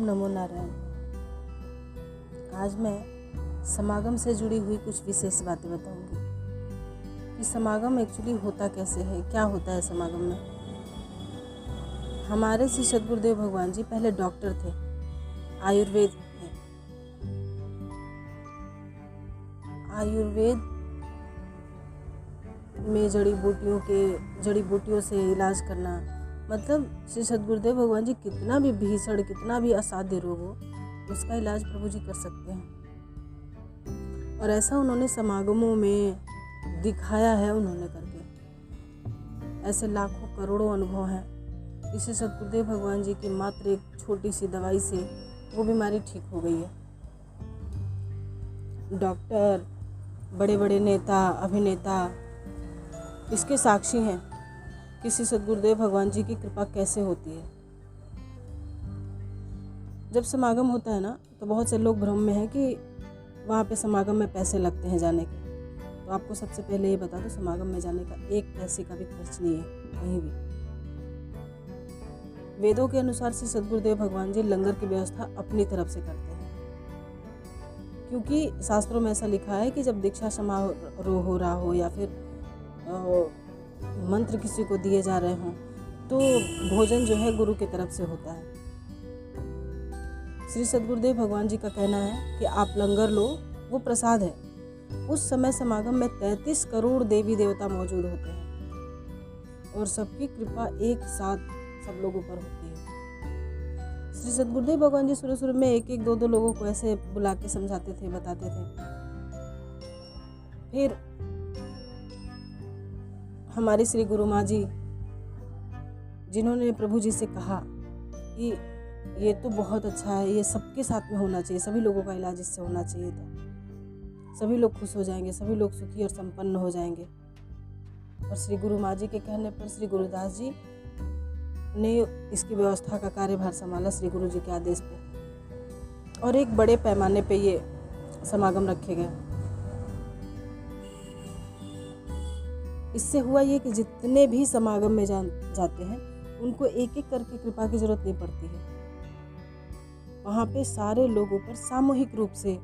नमो नारायण। आज मैं समागम से जुड़ी हुई कुछ विशेष बातें बताऊंगी कि समागम एक्चुअली होता कैसे है, क्या होता है समागम में। हमारे श्री सद्गुरुदेव भगवान जी पहले डॉक्टर थे, आयुर्वेद में जड़ी बूटियों से इलाज करना, मतलब श्री सद्गुरुदेव भगवान जी कितना भी भीषण, कितना भी असाध्य रोग हो, उसका इलाज प्रभु जी कर सकते हैं। और ऐसा उन्होंने समागमों में दिखाया है, उन्होंने करके ऐसे लाखों करोड़ों अनुभव हैं। इसी सद्गुरुदेव भगवान जी की मात्र एक छोटी सी दवाई से वो बीमारी ठीक हो गई है। डॉक्टर, बड़े बड़े नेता, अभिनेता इसके साक्षी हैं कि श्री सद्गुरुदेव भगवान जी की कृपा कैसे होती है। जब समागम होता है ना, तो बहुत से लोग भ्रम में हैं कि वहाँ पे समागम में पैसे लगते हैं जाने के। तो आपको सबसे पहले ये बता दो, समागम में जाने का एक पैसे का भी खर्च नहीं है कहीं भी। वेदों के अनुसार श्री सद्गुरुदेव भगवान जी लंगर की व्यवस्था अपनी तरफ से करते हैं, क्योंकि शास्त्रों में ऐसा लिखा है कि जब दीक्षा समारोह हो रहा हो या फिर मंत्र किसी को दिए जा रहे हों, तो भोजन जो है गुरु की तरफ से होता है। श्री सद्गुरुदेव भगवान जी का कहना है कि आप लंगर लो, वो प्रसाद है। उस समय समागम में 33 करोड़ देवी देवता मौजूद होते हैं और सबकी कृपा एक साथ सब लोगों पर होती है। श्री सद्गुरुदेव भगवान जी शुरू में एक दो लोगों को ऐसे बुला के समझाते थे, बताते थे। फिर हमारी श्री गुरु माँ जी, जिन्होंने प्रभु जी से कहा कि ये तो बहुत अच्छा है, ये सबके साथ में होना चाहिए, सभी लोगों का इलाज इससे होना चाहिए था, सभी लोग खुश हो जाएंगे, सभी लोग सुखी और संपन्न हो जाएंगे। और श्री गुरु माँ जी के कहने पर श्री गुरुदास जी ने इसकी व्यवस्था का कार्यभार संभाला श्री गुरु जी के आदेश पे, और एक बड़े पैमाने पे ये समागम रखे गए। इससे हुआ ये कि जितने भी समागम में जाते हैं उनको एक एक करके कृपा की जरूरत नहीं पड़ती है। वहाँ पे सारे लोगों पर सामूहिक रूप से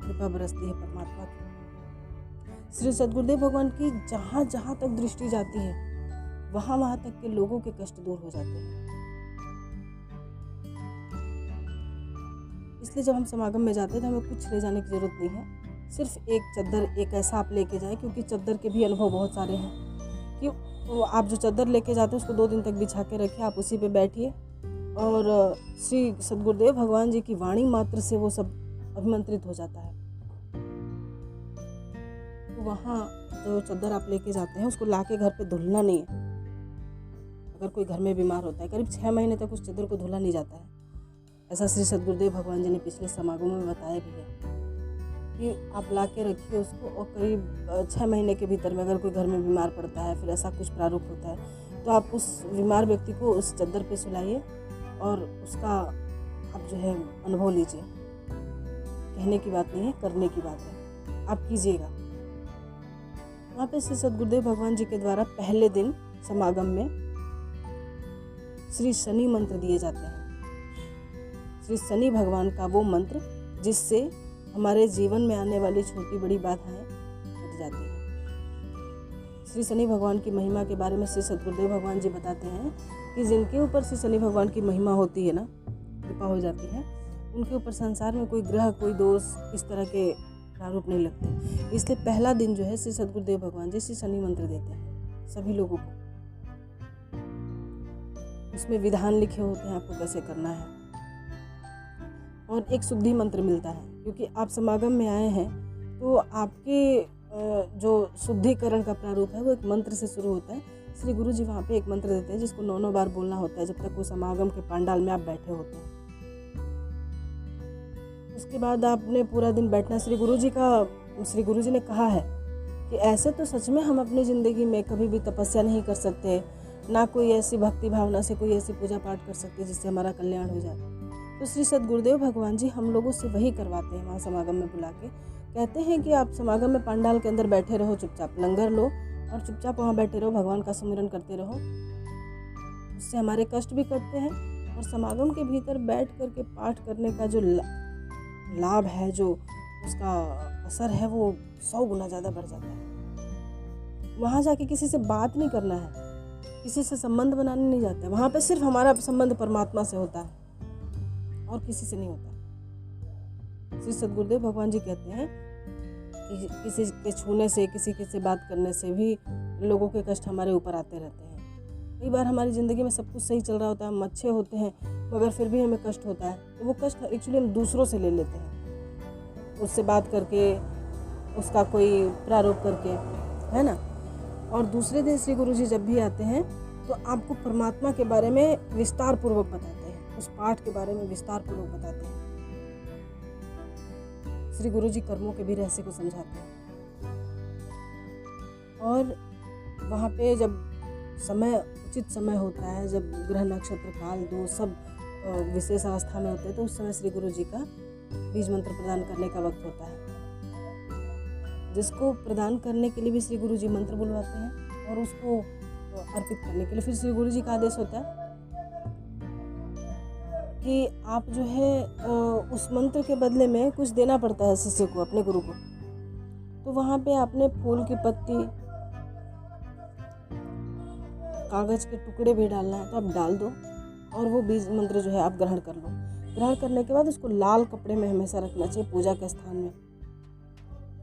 कृपा बरसती है परमात्मा की। श्री सद्गुरुदेव भगवान की जहाँ जहाँ तक दृष्टि जाती है, वहाँ तक के लोगों के कष्ट दूर हो जाते हैं। इसलिए जब हम समागम में जाते हैं तो हमें कुछ ले जाने की जरूरत नहीं है, सिर्फ एक चद्दर एक ऐसा आप लेके जाएं, क्योंकि चद्दर के भी अनुभव बहुत सारे हैं कि आप जो चद्दर लेके जाते हैं उसको 2 दिन तक बिछा के रखिए, आप उसी पे बैठिए और श्री सद्गुरुदेव भगवान जी की वाणी मात्र से वो सब अभिमंत्रित हो जाता है। तो वहाँ जो चद्दर आप लेके जाते हैं उसको लाके घर पे धुलना नहीं है। अगर कोई घर में बीमार होता है, करीब 6 महीने तक उस चद्दर को धुला नहीं जाता है। ऐसा श्री सद्गुरुदेव भगवान जी ने पिछले समागमों में बताया भी है कि आप ला के रखिए उसको, और करीब 6 महीने के भीतर में अगर कोई घर में बीमार पड़ता है, फिर ऐसा कुछ प्रारूप होता है, तो आप उस बीमार व्यक्ति को उस चद्दर पे सुलाइए और उसका आप जो है अनुभव लीजिए। कहने की बात नहीं है, करने की बात है, आप कीजिएगा। वहाँ पे श्री सद्गुरुदेव भगवान जी के द्वारा पहले दिन समागम में श्री शनि मंत्र दिए जाते हैं। श्री शनि भगवान का वो मंत्र जिससे हमारे जीवन में आने वाली छोटी बड़ी बाधाएं हट जाती हैं। श्री शनि भगवान की महिमा के बारे में श्री सद्गुरुदेव भगवान जी बताते हैं कि जिनके ऊपर श्री शनि भगवान की महिमा होती है ना, कृपा हो जाती है, उनके ऊपर संसार में कोई ग्रह, कोई दोष, इस तरह के प्रारूप नहीं लगते। इसलिए पहला दिन जो है श्री सद्गुरुदेव भगवान जी श्री शनि मंत्र देते हैं सभी लोगों को। उसमें विधान लिखे होते हैं आपको कैसे करना है, और एक शुद्धि मंत्र मिलता है, क्योंकि आप समागम में आए हैं तो आपके जो शुद्धिकरण का प्रारूप है वो एक मंत्र से शुरू होता है। श्री गुरु जी वहाँ पे एक मंत्र देते हैं जिसको 9 बार बोलना होता है जब तक वो समागम के पंडाल में आप बैठे होते हैं। उसके बाद आपने पूरा दिन बैठना। श्री गुरु जी ने कहा है कि ऐसे तो सच में हम अपनी ज़िंदगी में कभी भी तपस्या नहीं कर सकते, ना कोई ऐसी भक्ति भावना से कोई ऐसी पूजा पाठ कर सकते जिससे हमारा कल्याण हो जाए। तो श्री सद्गुरुदेव भगवान जी हम लोगों से वही करवाते हैं। वहाँ समागम में बुला के कहते हैं कि आप समागम में पंडाल के अंदर बैठे रहो, चुपचाप लंगर लो और चुपचाप वहाँ बैठे रहो, भगवान का सुमिरन करते रहो। उससे हमारे कष्ट भी कटते हैं और समागम के भीतर बैठ कर के पाठ करने का जो लाभ है, जो उसका असर है, वो 100 गुना ज़्यादा बढ़ जाता है। वहाँ जाके किसी से बात नहीं करना है, किसी से संबंध बनाने नहीं जाते, वहाँ पे सिर्फ हमारा संबंध परमात्मा से होता है और किसी से नहीं होता। श्री सद्गुरुदेव भगवान जी कहते हैं कि किसी के छूने से, किसी के से बात करने से भी लोगों के कष्ट हमारे ऊपर आते रहते हैं। कई बार हमारी ज़िंदगी में सब कुछ सही चल रहा होता है, हम अच्छे होते हैं, मगर फिर भी हमें कष्ट होता है, तो वो कष्ट एक्चुअली हम दूसरों से ले लेते हैं, उससे बात करके, उसका कोई प्रारोप करके, है ना। और दूसरे दिन श्री गुरु जी जब भी आते हैं तो आपको परमात्मा के बारे में विस्तार पूर्वक बताते हैं, उस पाठ के बारे में विस्तार पूर्वक बताते हैं। श्री गुरु जी कर्मों के भी रहस्य को समझाते हैं। और वहाँ पे जब उचित समय होता है, जब ग्रह नक्षत्र काल दो सब विशेष अवस्था में होते हैं, तो उस समय श्री गुरु जी का बीज मंत्र प्रदान करने का वक्त होता है, जिसको प्रदान करने के लिए भी श्री गुरु जी मंत्र बुलवाते हैं और उसको अर्पित करने के लिए फिर श्री गुरु जी का आदेश होता है कि आप जो है उस मंत्र के बदले में कुछ देना पड़ता है शिष्य को, अपने गुरु को। तो वहाँ पे आपने फूल की पत्ती, कागज के टुकड़े भी डालना है तो आप डाल दो, और वो बीज मंत्र जो है आप ग्रहण कर लो। ग्रहण करने के बाद उसको लाल कपड़े में हमेशा रखना चाहिए, पूजा के स्थान में,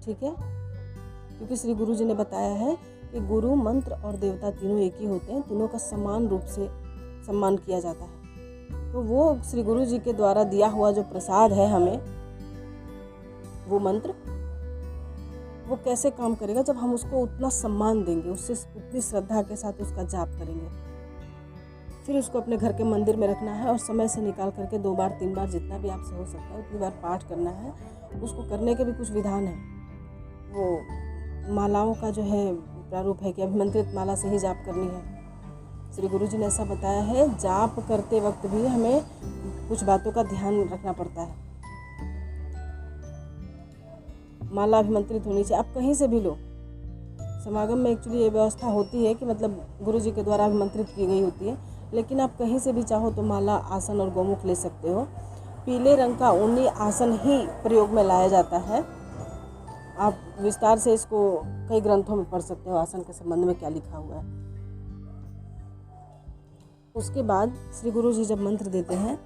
ठीक है। क्योंकि श्री गुरु जी ने बताया है कि गुरु, मंत्र और देवता तीनों एक ही होते हैं, तीनों का समान रूप से सम्मान किया जाता है। तो वो श्री गुरु जी के द्वारा दिया हुआ जो प्रसाद है हमें, वो मंत्र, वो कैसे काम करेगा जब हम उसको उतना सम्मान देंगे, उससे उतनी श्रद्धा के साथ उसका जाप करेंगे। फिर उसको अपने घर के मंदिर में रखना है और समय से निकाल करके 2 बार 3 बार जितना भी आपसे हो सकता है उतनी बार पाठ करना है। उसको करने के भी कुछ विधान है। वो मालाओं का जो है प्रारूप है कि अभिमंत्रित माला से ही जाप करनी है। श्री गुरु जी ने ऐसा बताया है, जाप करते वक्त भी हमें कुछ बातों का ध्यान रखना पड़ता है। माला अभिमंत्रित होनी चाहिए, आप कहीं से भी लो। समागम में एक्चुअली ये व्यवस्था होती है कि मतलब गुरु जी के द्वारा अभिमंत्रित की गई होती है, लेकिन आप कहीं से भी चाहो तो माला, आसन और गौमुख ले सकते हो। पीले रंग का ऊनी आसन ही प्रयोग में लाया जाता है। आप विस्तार से इसको कई ग्रंथों में पढ़ सकते हो, आसन के संबंध में क्या लिखा हुआ है। उसके बाद श्री गुरु जी जब मंत्र देते हैं,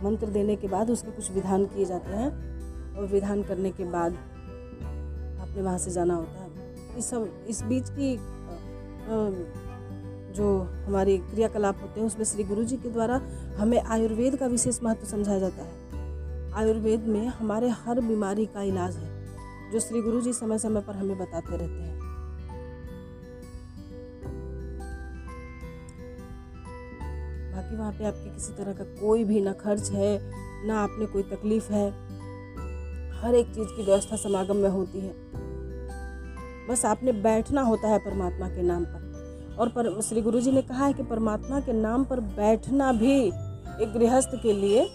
मंत्र देने के बाद उसके कुछ विधान किए जाते हैं, और विधान करने के बाद आपने वहाँ से जाना होता है। इस बीच की जो हमारी क्रियाकलाप होते हैं उसमें श्री गुरु जी के द्वारा हमें आयुर्वेद का विशेष महत्व समझाया जाता है। आयुर्वेद में हमारे हर बीमारी का इलाज है, जो श्री गुरु जी समय समय पर हमें बताते रहते हैं। बाकी वहाँ पे आपके किसी तरह का कोई भी ना खर्च है, ना आपने कोई तकलीफ है। हर एक चीज़ की व्यवस्था समागम में होती है। बस आपने बैठना होता है परमात्मा के नाम पर। और श्री गुरु जी ने कहा है कि परमात्मा के नाम पर बैठना भी एक गृहस्थ के लिए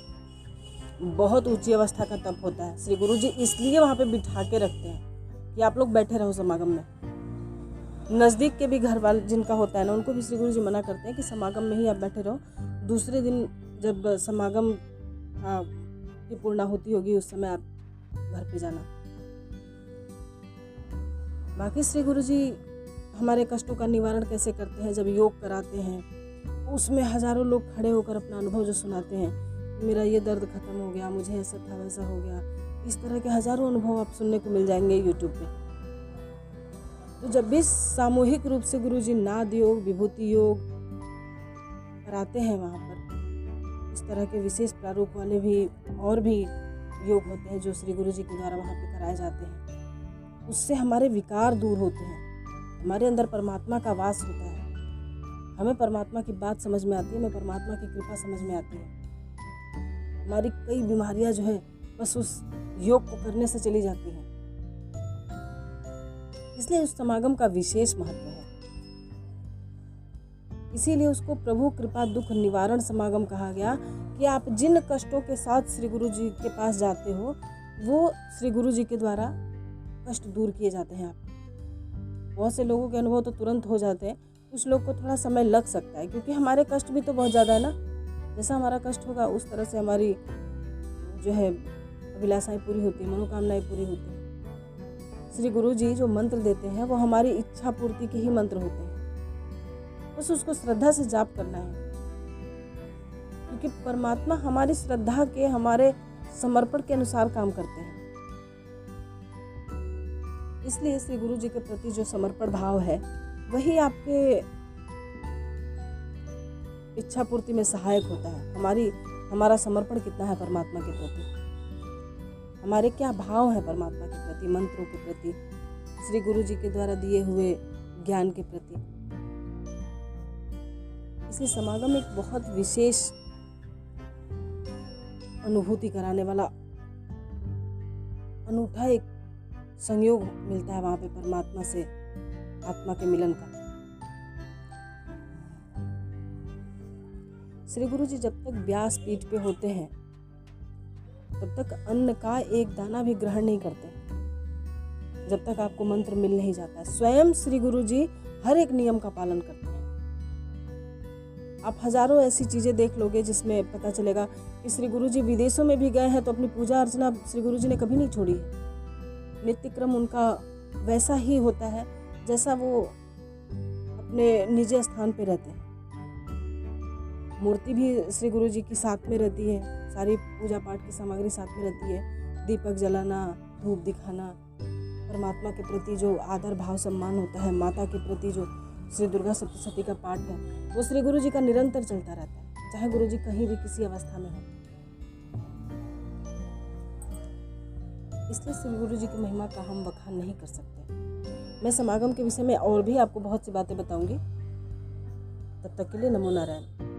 बहुत ऊंची अवस्था का तप होता है। श्री गुरु जी इसलिए वहाँ पे बिठा के रखते हैं कि आप लोग बैठे रहो समागम में। नज़दीक के भी घर वाले जिनका होता है ना, उनको भी श्री गुरु जी मना करते हैं कि समागम में ही आप बैठे रहो। दूसरे दिन जब समागम की पूर्णाहुति होगी उस समय आप घर पे जाना। बाकी श्री गुरु जी हमारे कष्टों का निवारण कैसे करते हैं, जब योग कराते हैं उसमें हजारों लोग खड़े होकर अपना अनुभव जो सुनाते हैं, मेरा ये दर्द खत्म हो गया, मुझे ऐसा था वैसा हो गया, इस तरह के हजारों अनुभव आप सुनने को मिल जाएंगे यूट्यूब पे। तो जब भी सामूहिक रूप से गुरु जी नाद योग, विभूति योग कराते हैं, वहाँ पर इस तरह के विशेष प्रारूप वाले भी और भी योग होते हैं जो श्री गुरु जी के द्वारा वहाँ पे कराए जाते हैं। उससे हमारे विकार दूर होते हैं, हमारे अंदर परमात्मा का वास होता है, हमें परमात्मा की बात समझ में आती है, हमें परमात्मा की कृपा समझ में आती है। हमारी कई बीमारियां जो है बस उस योग को करने से चली जाती हैं। इसलिए उस समागम का विशेष महत्व है। इसीलिए उसको प्रभु कृपा दुख निवारण समागम कहा गया कि आप जिन कष्टों के साथ श्री गुरु जी के पास जाते हो वो श्री गुरु जी के द्वारा कष्ट दूर किए जाते हैं। आप बहुत से लोगों के अनुभव तो तुरंत हो जाते हैं, कुछ लोग को थोड़ा समय लग सकता है, क्योंकि हमारे कष्ट भी तो बहुत ज़्यादा है ना। जैसा हमारा कष्ट होगा उस तरह से हमारी जो है अभिलाषाएं पूरी होती हैं, मनोकामनाएं पूरी होती हैं। श्री गुरु जी जो मंत्र देते हैं वो हमारी इच्छा पूर्ति के ही मंत्र होते हैं। बस उसको श्रद्धा से जाप करना है, क्योंकि परमात्मा हमारी श्रद्धा के, हमारे समर्पण के अनुसार काम करते हैं। इसलिए श्री गुरु जी के प्रति जो समर्पण भाव है वही आपके इच्छा पूर्ति में सहायक होता है। हमारा समर्पण कितना है परमात्मा के प्रति, हमारे क्या भाव है परमात्मा के प्रति, मंत्रों के प्रति, श्री गुरु जी के द्वारा दिए हुए ज्ञान के प्रति। इसलिए समागम एक बहुत विशेष अनुभूति कराने वाला अनूठा एक संयोग मिलता है वहां पे परमात्मा से आत्मा के मिलन का। श्री गुरु जी जब तक व्यास पीठ पे होते हैं तब तक अन्न का एक दाना भी ग्रहण नहीं करते, जब तक आपको मंत्र मिल नहीं जाता है। स्वयं श्री गुरु जी हर एक नियम का पालन करते हैं। आप हजारों ऐसी चीजें देख लोगे जिसमें पता चलेगा कि श्री गुरु जी विदेशों में भी गए हैं तो अपनी पूजा अर्चना श्री गुरु जी ने कभी नहीं छोड़ी है। नित्य क्रम उनका वैसा ही होता है जैसा वो अपने निजी स्थान पे रहते हैं। मूर्ति भी श्री गुरु जी की साथ में रहती है, सारी पूजा पाठ की सामग्री साथ में रहती है। दीपक जलाना, धूप दिखाना, परमात्मा के प्रति जो आदर भाव सम्मान होता है, माता के प्रति जो श्री दुर्गा सप्तशती का पाठ है वो श्री गुरु जी का निरंतर चलता रहता है, चाहे गुरु जी कहीं भी किसी अवस्था में हो। इसलिए श्री गुरु जी की महिमा का हम बखान नहीं कर सकते। मैं समागम के विषय में और भी आपको बहुत सी बातें बताऊंगी। तब तक के लिए नमो नारायण।